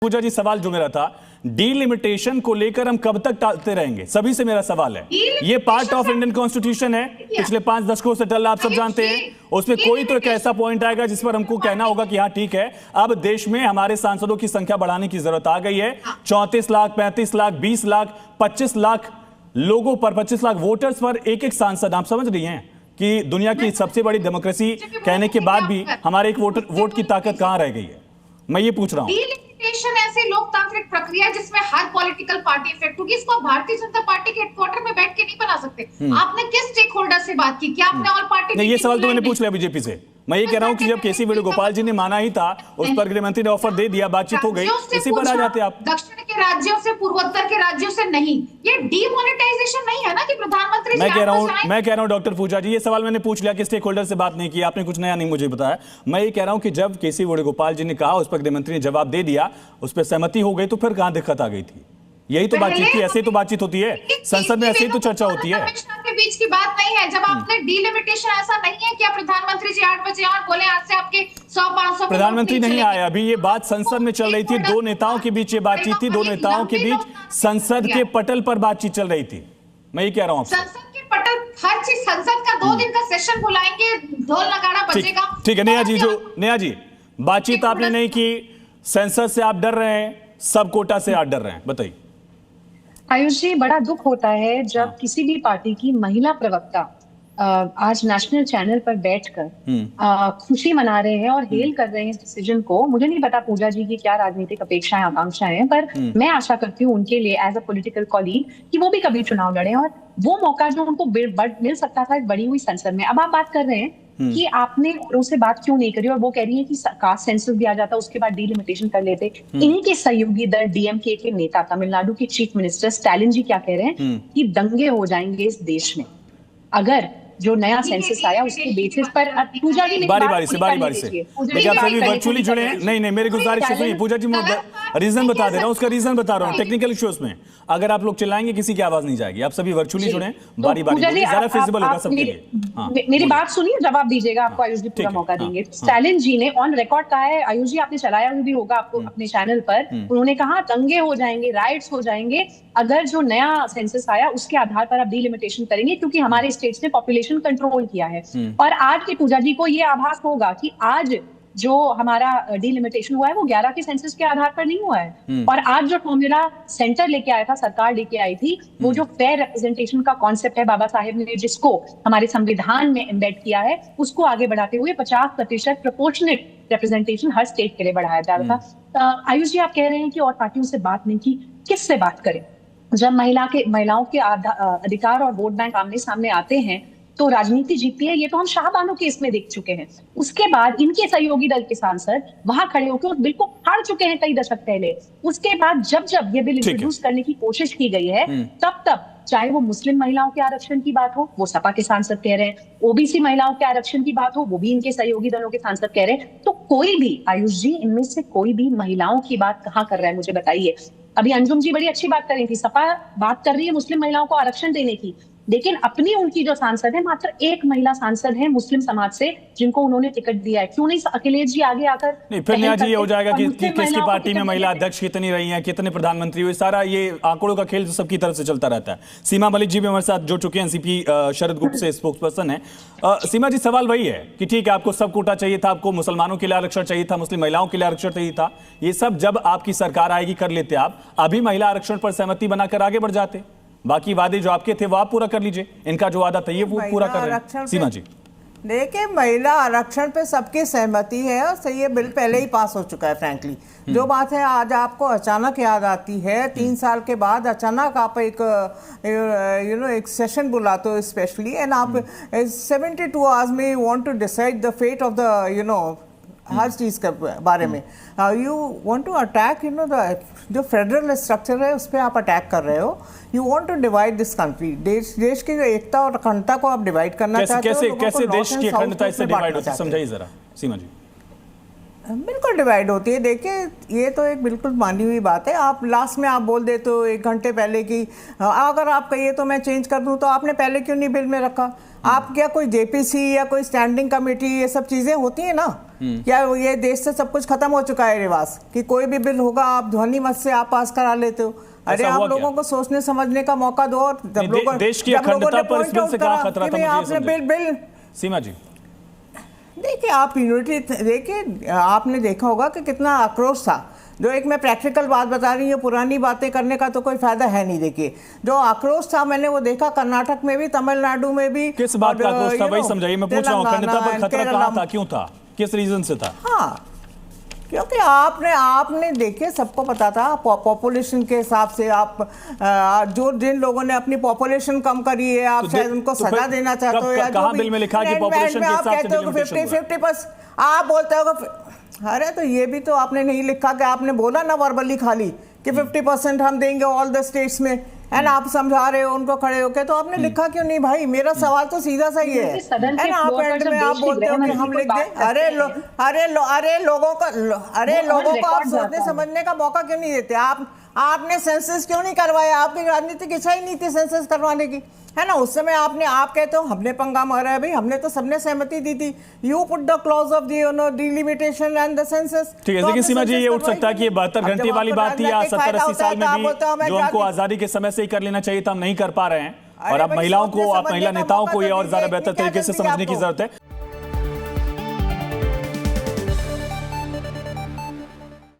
पूजा जी, सवाल जो मेरा था, डीलिमिटेशन को लेकर हम कब तक टालते रहेंगे? सभी से मेरा सवाल है। ये पार्ट ऑफ इंडियन कॉन्स्टिट्यूशन है, पिछले 5 दशकों से चल रहा, आप सब जानते हैं। उसमें कोई तो एक ऐसा पॉइंट आएगा जिस पर हमको कहना होगा कि हाँ ठीक है, अब देश में हमारे सांसदों की संख्या बढ़ाने की जरूरत आ गई है। 34 लाख, 35 लाख, 20 लाख, 25 लाख लोगों पर, 25 लाख वोटर्स पर एक एक सांसद। आप समझ रही हैं कि दुनिया की सबसे बड़ी डेमोक्रेसी कहने के बाद भी हमारे एक वोट की ताकत कहां रह गई है? मैं ये पूछ रहा हूं। ऐसी लोकतांत्रिक प्रक्रिया है जिसमें हर पॉलिटिकल पार्टी इफेक्ट होगी। इसको भारतीय जनता पार्टी के हेडक्वार्टर में बैठ के नहीं बना सकते। आपने किस स्टेक होल्डर से बात की? क्या आपने ऑल पार्टी? नहीं, ये सवाल तो मैंने पूछ लिया बीजेपी से। मैं ये कह रहा हूं कि जब केसी वेणुगोपाल जी ने माना ही था, उस पर गृह मंत्री ने ऑफर दे दिया, बातचीत हो गई, इसी पर आ जाते आप। दक्षिण के राज्यों से, पूर्वोत्तर के राज्यों से नहीं। ये डीमोनेटाइजेशन नहीं है ना कि प्रधानमंत्री। मैं कह रहा हूं डॉक्टर पूजा जी, ये सवाल मैंने पूछ लिया कि स्टेक होल्डर से बात नहीं की, आपने कुछ नया नहीं मुझे बताया। मैं ये कह रहा हूं कि जब केसी वेणुगोपाल जी ने कहा, उस पर गृह मंत्री ने जवाब दे दिया, उस पर सहमति हो गई, तो फिर कहां दिक्कत आ गई थी? यही तो बातचीत थी, ऐसे ही तो बातचीत होती है संसद में, ऐसे ही तो चर्चा होती है। के बीच की बात नहीं है। जब आपने डीलिमिटेशन, ऐसा नहीं है कि प्रधानमंत्री जी 8 बजे और बोले आज से आपके 100-500 प्रधानमंत्री नहीं आया अभी। ये बात संसद में चल रही थी, दो नेताओं के बीच ये बातचीत थी, दो नेताओं के बीच संसद के पटल पर बातचीत चल रही थी। मैं ये कह रहा हूँ संसद के पटल, हर चीज संसद का 2 दिन का सेशन बुलाएंगे, ढोल नगाड़ा बजेगा। ठीक है नेहा जी, बातचीत आपने नहीं की, संसद से आप डर रहे हैं, सब कोटा से आप डर रहे हैं, बताइए। आयुष जी, बड़ा दुख होता है जब किसी भी पार्टी की महिला प्रवक्ता आज नेशनल चैनल पर बैठकर खुशी मना रहे हैं और हेल कर रहे हैं इस डिसीजन को। मुझे नहीं पता पूजा जी की क्या राजनीतिक अपेक्षाएं, आकांक्षाएं हैं, पर मैं आशा करती हूँ उनके लिए एज अ पॉलिटिकल कॉलीग कि वो भी कभी चुनाव लड़े और वो मौका जो उनको मिल सकता था बड़ी हुई संसद में। अब आप बात कर रहे हैं कि आपने उनसे बात क्यों नहीं करी, और वो कह रही है कि कास्ट सेंसस भी आ जाता, उसके बाद डीलिमिटेशन कर लेते। इनके सहयोगी दल डीएमके के नेता, तमिलनाडु के चीफ मिनिस्टर स्टालिन जी क्या कह रहे हैं कि दंगे हो जाएंगे इस देश में अगर जो नया सेंसस आया उसके बेसिस पर। पूजा जी बारी-बारी से देखिए, आप सभी वर्चुअली जुड़े हैं। नहीं मेरी गुजारिश है, सुनिए पूजा जी, मैं रीजन बता दे रहा हूं, उसका रीजन बता रहा हूं। टेक्निकल इश्यूज में अगर आप लोग चिल्लाएंगे किसी की आवाज नहीं जाएगी। आप सभी वर्चुअली जुड़े हैं, बारी-बारी ज्यादा फिजिबल होगा सबके लिए। मेरी बात सुनिए, जवाब दीजिएगा, आपको आयुष जी पूरा मौका देंगे। स्टालिन जी ने ऑन रिकॉर्ड कहा है, आयुष जी आपने चलाया भी होगा आपको अपने चैनल पर, उन्होंने कहा दंगे हो जाएंगे, राइट्स हो जाएंगे अगर जो नया सेंसस आया उसके आधार पर आप डीलिमिटेशन करेंगे, क्योंकि हमारे स्टेट्स ने पॉपुलेशन कंट्रोल किया है। और आज की पूजा जी को ये आभास होगा कि आज जो हमारा डीलिमिटेशन हुआ है वो 11 के सेंसस के आधार पर नहीं हुआ है। और आज जो फॉर्मूला सेंटर लेके आया था, सरकार लेके आई थी, वो जो फेयर रिप्रेजेंटेशन का कॉन्सेप्ट है, बाबा साहेब ने जिसको हमारे संविधान में एम्बेड किया है, उसको आगे बढ़ाते हुए 50% प्रोपोर्शनेट रिप्रेजेंटेशन हर स्टेट के लिए बढ़ाया जा रहा था। आयुष जी, आप कह रहे हैं कि और पार्टियों से बात नहीं की, किससे बात करें? जब महिलाओं के अधिकार और वोट बैंक आमने सामने आते हैं तो राजनीति जीतती है। ये तो हम शाहबानो केस में देख चुके हैं। उसके बाद इनके सहयोगी दल के सांसद वहां खड़े होकर बिल को फाड़ चुके हैं कई दशक पहले। उसके बाद जब ये बिल इंट्रोड्यूस करने की कोशिश की गई है, तब चाहे वो मुस्लिम महिलाओं के आरक्षण की बात हो, वो सपा के सांसद कह रहे हैं, ओबीसी महिलाओं के आरक्षण की बात हो, वो भी इनके सहयोगी दलों के सांसद कह रहे हैं। तो कोई भी, आयुष जी, इनमें से कोई भी महिलाओं की बात कहाँ कर रहा है, मुझे बताइए। अभी अंजुम जी बड़ी अच्छी बात कर रही थी, सपा बात कर रही है मुस्लिम महिलाओं को आरक्षण देने की, लेकिन अपनी उनकी जो सांसद है, मात्र एक महिला सांसद है मुस्लिम समाज से जिनको उन्होंने टिकट दिया है। क्यों नहीं अखिलेश जी आगे आकर? नहीं, फिर नेहा जी ये हो जाएगा कि किसकी पार्टी में महिला अध्यक्ष कितनी रही हैं, कितने प्रधानमंत्री हुए, सारा ये आंकड़ों का खेल सबकी तरफ से चलता रहता है। सीमा मलिक जी भी हमारे साथ जुड़ चुके हैं, एनसीपी शरद गुप्त से स्पोक्स पर्सन है। सीमा जी, सवाल वही है कि ठीक है, आपको सब कोटा चाहिए था, आपको मुसलमानों के लिए आरक्षण चाहिए था, मुस्लिम महिलाओं के लिए आरक्षण चाहिए था, ये सब जब आपकी सरकार आएगी कर लेते आप। अभी महिला आरक्षण पर सहमति बनाकर आगे बढ़ जाते, बाकी वादे जो आपके थे वो आप पूरा कर लीजिए, इनका जो वादा था ये वो पूरा कर रहे हैं। सीमा जी, देखिए, महिला आरक्षण पे सबकी सहमति है और सही, ये बिल पहले ही पास हो चुका है। फ्रैंकली जो बात है आज आपको अचानक याद आती है, 3 साल के बाद अचानक आप एक सेशन बुलाते हो स्पेशली, एंड आप 72 आवर्स में want to decide the fate of the हर चीज के बारे में। यू वांट टू अटैक जो फेडरल स्ट्रक्चर है उस पर आप अटैक कर रहे हो। You want to divide this country, देश की एकता और अखंडता को आप डिवाइड करना चाहते हो। कैसे देश की अखंडता इससे डिवाइड होती है, समझाइए जरा सीमा जी। बिल्कुल डिवाइड होती है। देखिए ये तो एक बिल्कुल मानी हुई बात है। आप लास्ट में आप बोल देते हो 1 घंटे पहले की, अगर आप कहिए तो मैं चेंज कर दूं, तो आपने पहले क्यों नहीं बिल में रखा? आप क्या कोई जेपीसी या कोई स्टैंडिंग कमेटी ये सब चीजें होती है ना? क्या ये देश से सब कुछ खत्म हो चुका है रिवाज कि कोई भी बिल होगा आप ध्वनि मत से आप पास करा लेते हो? अरे आप लोगों को सोचने समझने का मौका दो। और जब लोगों देश की अखंडता पर इस बिल से क्या खतरा था, आपने बिल सीमा जी देखिए, आप यूनिटी देखिए, आपने देखा होगा कि कितना आक्रोश था। जो एक मैं प्रैक्टिकल बात बता रही हूँ, पुरानी बातें करने का तो कोई फायदा है नहीं। देखिए जो आक्रोश था मैंने वो देखा कर्नाटक में भी, तमिलनाडु में भी। किस बात का आक्रोश था वही समझाइए। मैं पूछ रहा हूँ अखंडता पर खतरा कहाँ था, क्यों था, किस रीजन से था? हाँ, क्योंकि आपने देखिए सबको पता था पॉपुलेशन के हिसाब से आप जो जिन लोगों ने अपनी पॉपुलेशन कम करी है आप शायद उनको सजा देना चाहते हो, या कहाँ बिल में लिखा कि पॉपुलेशन के हिसाब से डिलिमिटेशन हुआ? 50% आप बोलते हो। अरे तो ये भी तो आपने नहीं लिखा कि आपने बोला ना वर्बली खाली कि 50% हम देंगे ऑल द स्टेट्स में, एंड आप समझा रहे हो उनको खड़े होके, तो आपने लिखा क्यों नहीं भाई? मेरा सवाल तो सीधा सा ही है। एंड आप एंड में आप बोलते हो कि हम लिख दें। अरे लोगों को आप सोचने समझने का मौका क्यों नहीं देते? आपने सेंसस क्यों नहीं करवाया? आपकी राजनीतिक इच्छा ही नहीं थी सेंसस करवाने की, है ना? उस समय आप कहते हो हमने पंगा मारा है। भाई हमने तो सबने सहमति दी थी। You put the clause of delimitation and the census. ठीक है, लेकिन सीमा जी ये उठ सकता है कि ये 72 घंटे वाली बात थी, या 70-80 साल में भी जो हमको आजादी के समय से ही कर लेना चाहिए था, हम नहीं कर पा रहे हैं। और अब महिलाओं को, आप महिला नेताओं को ये और ज्यादा बेहतर तरीके से समझने की जरूरत है।